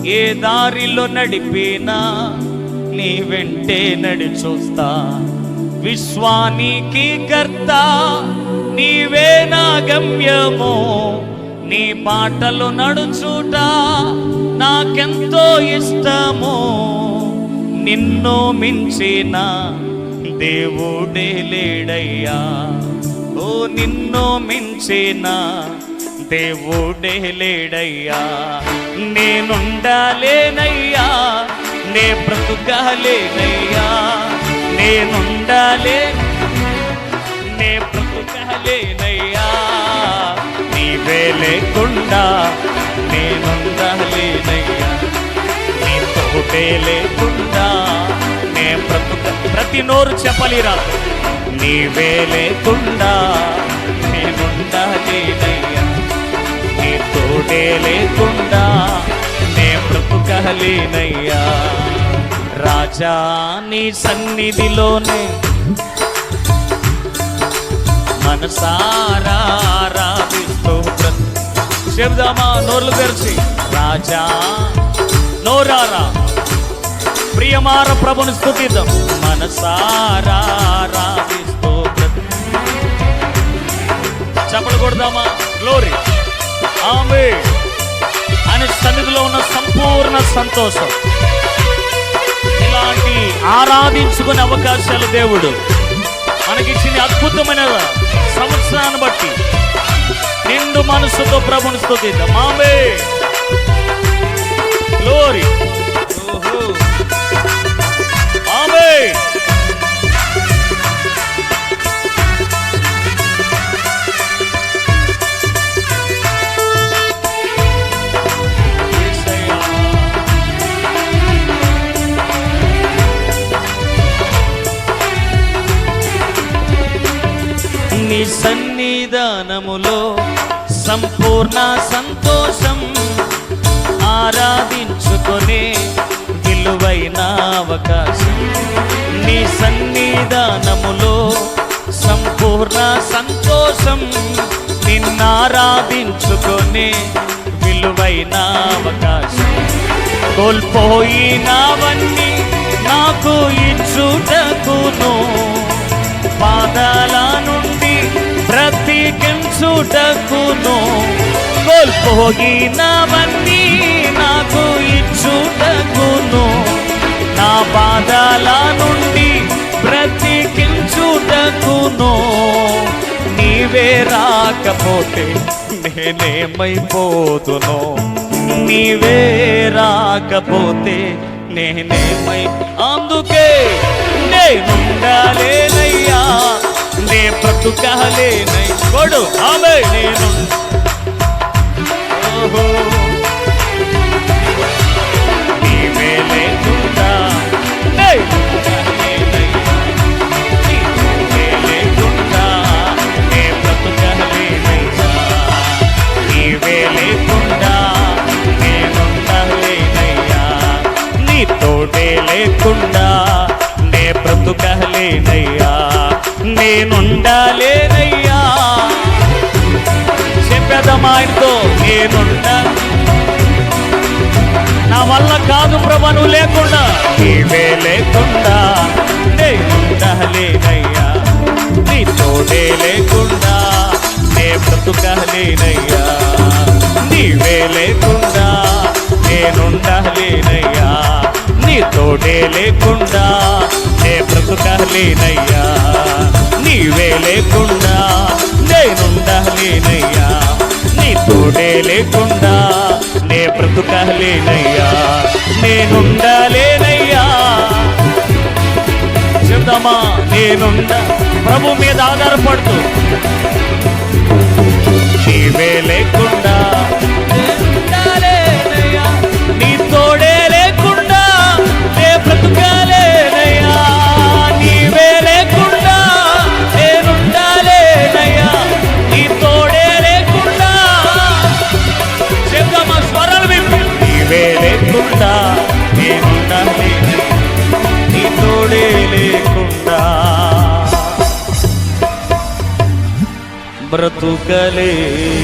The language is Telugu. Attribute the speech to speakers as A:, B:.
A: ఏ దారిలో నడిపినా నీ వెంటే నడిచొస్తా. విశ్వానికి కర్త నీవే నా గమ్యము, నీ బాటలు నడుచుట నాకెంతో ఇష్టము. నిన్ను మించిన దేవుడే లేడయ్యా, ఓ నిన్ను మించిన దేవుడే లేడయ్యా. నేనుండాలేనయ్యా, నే బ్రతుకాలేనయ్యా, నేనుండాలే నే బ్రతుకాలేనయ్యా. నీవే లేకుండా నేనుండాలేనయ్యా, నీ తోడే లేకుండా నే ప్రతి నోరు చెప్పలిరా. నీవే లేకుండా నేనుండాలేనయ్యా, నీ తోడే లేకుండా నే బ్రతుకలేనయ్యా. రాజా నీ సన్నిధిలోనే మనసారా ఆరాధిస్తూ చెబుదామా నోర్లు తెరిచి. రాజా నోరారా ప్రియమార ప్రభుని స్తుతిద్దాం. మనసారా ఆరాధిస్తూ చప్పలు కొడదామా. గ్లోరీ ఆమేన్. ఆయన సన్నిధిలో ఉన్న సంపూర్ణ సంతోషం. ఇలాంటి ఆరాధించుకునే అవకాశాలు దేవుడు మనకిచ్చిన అద్భుతమైన సంవత్సరాన్ని బట్టి నిండు మనసుతో ప్రభుని స్తుతిద్దాం. ఆమేన్. గ్లోరీ. ఆమేన్. నీ సన్నిధానములో సంపూర్ణ సంతోషం, ఆరాధించుకొనే విలువైన అవకాశం. నీ సన్నిధానములో సంపూర్ణ సంతోషం, నిన్నారాధించుకొనే విలువైన అవకాశం. కోల్పోయినవన్నీ నాకు ఇచ్చుటకును, పాదాల నుండి బ్రతికించుటకును. కోల్పోయినవన్నీ నాకు ఇచ్చుటకును, నా పాదాల నుండి బ్రతికించుటకును. నీవే రాకపోతే నేనేమైపోదును, నీవే రాకపోతే నేనేమై. అందుకే నేనుండాలేనయ్యా, నే బ్రతుకాలేనై కొడు. ఆమె నేను నీవే లేకుండా నీవే లేకుండా నే బ్రతుకాలేనయ్యా, నీవే లేకుండా నేనుండాలేనయ్యా, నీ తోడే లేకుండా నే బ్రతుకలేనయ్యా, నేనుండాలేనయ్యా. చెప్పేద్దామా ఆయనతో. నా వల్ల కాదు ప్రభు నువ్వు లేకుండా, నీవే లేకుండా నేనుండాలేనయ్యా, నీ తోడే లేకుండా నే బ్రతుకలేనయ్యా, నీవే లేకుండా నేనుండాలేనయ్యా, నీ తోడే లేకుండా నే బ్రతుకలేనయ్యా, నీవే లేకుండా నేనుండాలేనయ్యా, నీ తోడే లేకుండా నే బ్రతుకలేనయ్యా, నేనుండాలేనయ్యా. చెప్దామా. ప్రభు మీద ఆధారపడుతూ నీవే లేకుండా నేనుండాలేనయ్యా, నీ తోడే లేకుండా నే బ్రతుకలేనయ్యా, నీవే లేకుండా నేనుండాలేనయ్యా, నీ తోడే లేకుండా. చెప్దామా స్వరాలు విప్పి. నీవే లేకుండా నేనుండాలేనయ్యా, నీ తోడే లేకుండా బ్రతుకలేనయ్యా.